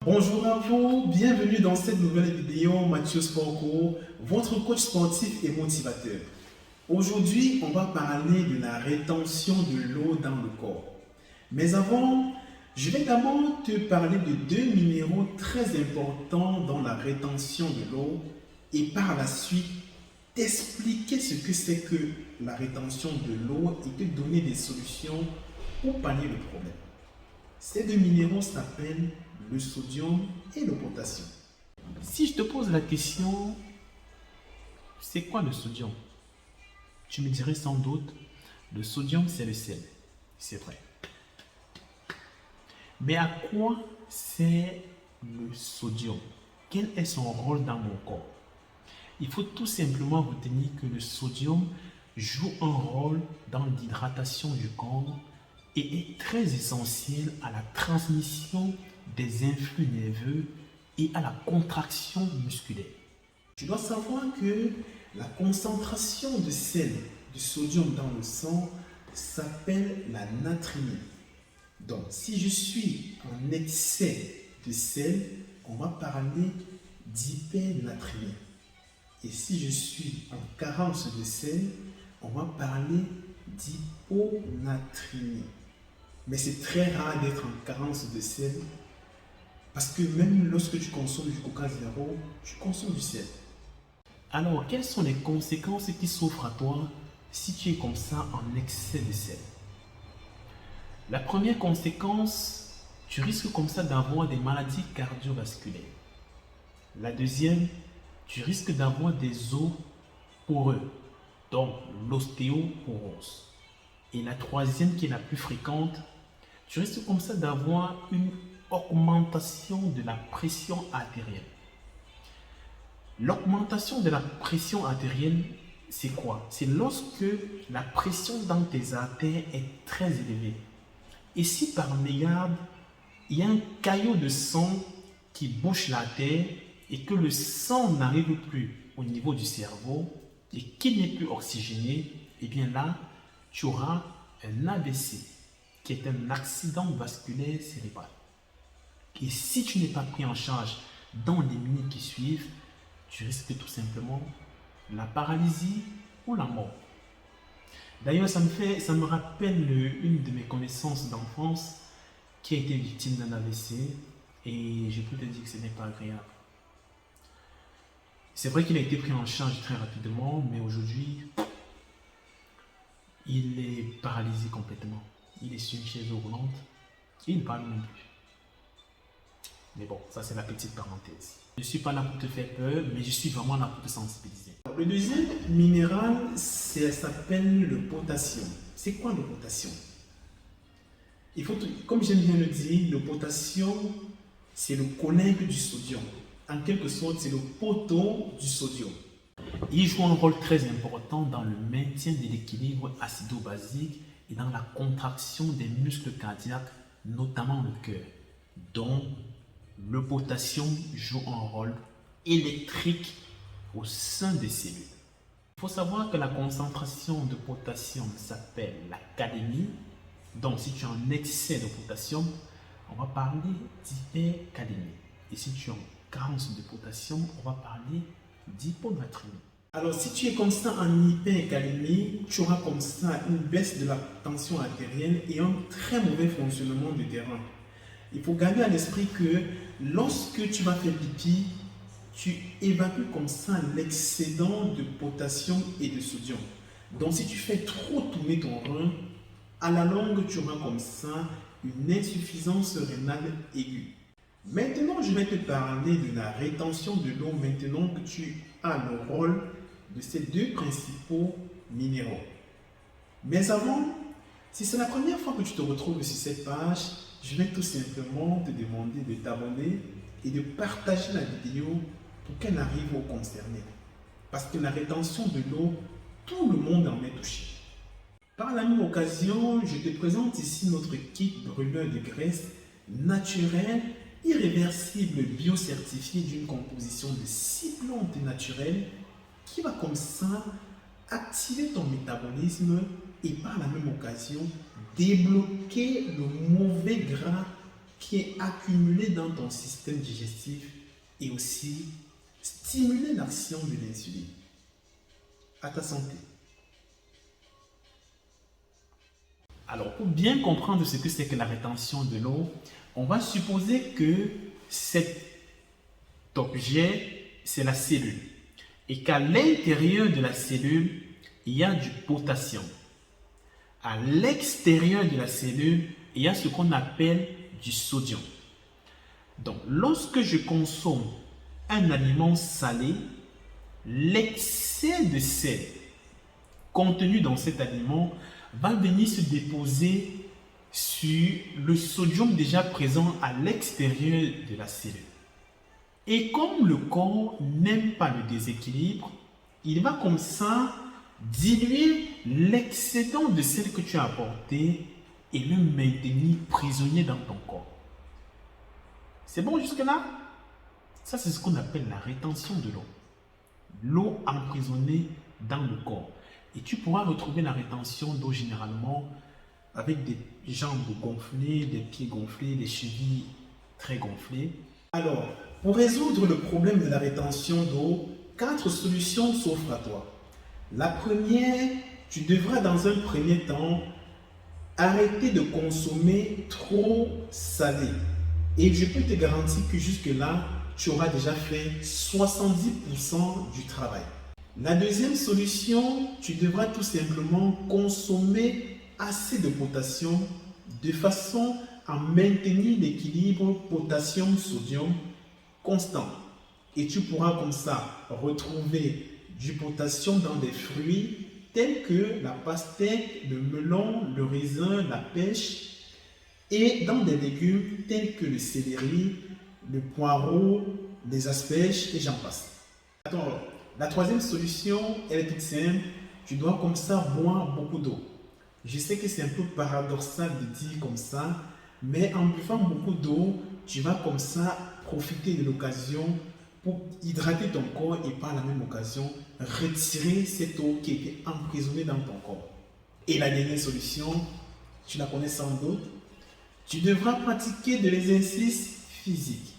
Bonjour à vous, bienvenue dans cette nouvelle vidéo. Mathieu Sportco, votre coach sportif et motivateur. Aujourd'hui, on va parler de la rétention de l'eau dans le corps. Mais avant, je vais d'abord te parler de deux minéraux très importants dans la rétention de l'eau et par la suite t'expliquer ce que c'est que la rétention de l'eau et te donner des solutions pour pallier le problème. Ces deux minéraux s'appellent le sodium et le potassium. Si je te pose la question, c'est quoi le sodium? Tu me dirais sans doute, le sodium c'est le sel. C'est vrai. Mais à quoi sert le sodium? Quel est son rôle dans mon corps? Il faut tout simplement retenir que le sodium joue un rôle dans l'hydratation du corps et est très essentiel à la transmission des influx nerveux et à la contraction musculaire. Tu dois savoir que la concentration de sel, de sodium dans le sang s'appelle la natrémie. Donc, si je suis en excès de sel, on va parler d'hypernatrémie. Et si je suis en carence de sel, on va parler d'hyponatrémie. Mais c'est très rare d'être en carence de sel parce que même lorsque tu consommes du Coca Zéro, tu consommes du sel. Alors, quelles sont les conséquences qui s'offrent à toi si tu es comme ça en excès de sel? La première conséquence, tu risques comme ça d'avoir des maladies cardiovasculaires. La deuxième, tu risques d'avoir des os poreux, donc l'ostéoporose. Et la troisième, qui est la plus fréquente, tu risques comme ça d'avoir une augmentation de la pression artérielle. L'augmentation de la pression artérielle, c'est quoi? C'est lorsque la pression dans tes artères est très élevée. Et si par mégarde, il y a un caillot de sang qui bouche l'artère et que le sang n'arrive plus au niveau du cerveau et qu'il n'est plus oxygéné, et bien là, tu auras un AVC, qui est un accident vasculaire cérébral. Et si tu n'es pas pris en charge dans les minutes qui suivent, tu risques tout simplement la paralysie ou la mort. D'ailleurs, ça me rappelle une de mes connaissances d'enfance qui a été victime d'un AVC et je peux te dire que ce n'est pas agréable. C'est vrai qu'il a été pris en charge très rapidement, mais aujourd'hui, il est paralysé complètement. Il est sur une chaise roulante. Il ne parle même plus. Mais bon, ça c'est la petite parenthèse. Je ne suis pas là pour te faire peur, mais je suis vraiment là pour te sensibiliser. Le deuxième minéral, ça s'appelle le potassium. C'est quoi le potassium? Comme j'aime bien le dire, le potassium, c'est le collègue du sodium. En quelque sorte, c'est le poteau du sodium. Il joue un rôle très important dans le maintien de l'équilibre acido-basique et dans la contraction des muscles cardiaques, notamment le cœur. Donc, le potassium joue un rôle électrique au sein des cellules. Il faut savoir que la concentration de potassium s'appelle la calémie. Donc, si tu as un excès de potassium, on va parler d'hypercalémie. Et si tu as une carence de potassium, on va parler d'hyponatrémie. Alors, si tu es comme ça en hypercalémie, tu auras comme ça une baisse de la tension artérielle et un très mauvais fonctionnement du terrain. Il faut garder à l'esprit que lorsque tu vas faire pipi, tu évacues comme ça l'excédent de potassium et de sodium. Donc, si tu fais trop tourner ton rein, à la longue, tu auras comme ça une insuffisance rénale aiguë. Maintenant, je vais te parler de la rétention de l'eau maintenant que tu as le rôle de ces deux principaux minéraux. Mais avant, si c'est la première fois que tu te retrouves sur cette page, je vais tout simplement te demander de t'abonner et de partager la vidéo pour qu'elle arrive aux concernés. Parce que la rétention de l'eau, tout le monde en est touché. Par la même occasion, je te présente ici notre kit brûleur de graisse naturel, irréversible, biocertifié d'une composition de 6 plantes naturelles qui va comme ça activer ton métabolisme et par la même occasion débloquer le mauvais gras qui est accumulé dans ton système digestif et aussi stimuler l'action de l'insuline. À ta santé. Alors, pour bien comprendre ce que c'est que la rétention de l'eau, on va supposer que cet objet, c'est la cellule. Et qu'à l'intérieur de la cellule, il y a du potassium. À l'extérieur de la cellule, il y a ce qu'on appelle du sodium. Donc, lorsque je consomme un aliment salé, l'excès de sel contenu dans cet aliment va venir se déposer sur le sodium déjà présent à l'extérieur de la cellule. Et comme le corps n'aime pas le déséquilibre, il va comme ça diluer l'excédent de sel que tu as apporté et le maintenir prisonnier dans ton corps. C'est bon jusque-là? Ça, c'est ce qu'on appelle la rétention de l'eau. L'eau emprisonnée dans le corps. Et tu pourras retrouver la rétention d'eau généralement avec des jambes gonflées, des pieds gonflés, des chevilles très gonflées. Alors, pour résoudre le problème de la rétention d'eau, 4 solutions s'offrent à toi. La première, tu devras dans un premier temps arrêter de consommer trop salé. Et je peux te garantir que jusque-là, tu auras déjà fait 70% du travail. La deuxième solution, tu devras tout simplement consommer assez de potassium de façon à maintenir l'équilibre potassium-sodium constant. Et tu pourras comme ça retrouver du potassium dans des fruits tels que la pastèque, le melon, le raisin, la pêche, et dans des légumes tels que le céleri, le poireau, les asperges et j'en passe. Alors, la troisième solution, elle est toute simple. Tu dois comme ça boire beaucoup d'eau. Je sais que c'est un peu paradoxal de dire comme ça, mais en buvant beaucoup d'eau, tu vas comme ça profiter de l'occasion pour hydrater ton corps et par la même occasion retirer cette eau qui était emprisonnée dans ton corps. Et la dernière solution, tu la connais sans doute, tu devras pratiquer de l'exercice physique.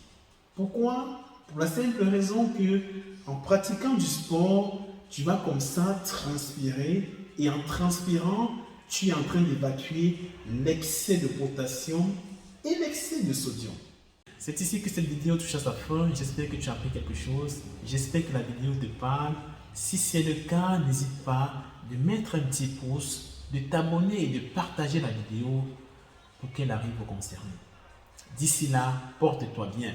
Pourquoi? Pour la simple raison que en pratiquant du sport, tu vas comme ça transpirer et en transpirant, tu es en train d'évacuer l'excès de potassium et l'excès de sodium. C'est ici que cette vidéo touche à sa fin. J'espère que tu as appris quelque chose. J'espère que la vidéo te parle. Si c'est le cas, n'hésite pas de mettre un petit pouce, de t'abonner et de partager la vidéo pour qu'elle arrive aux concernés. D'ici là, porte-toi bien.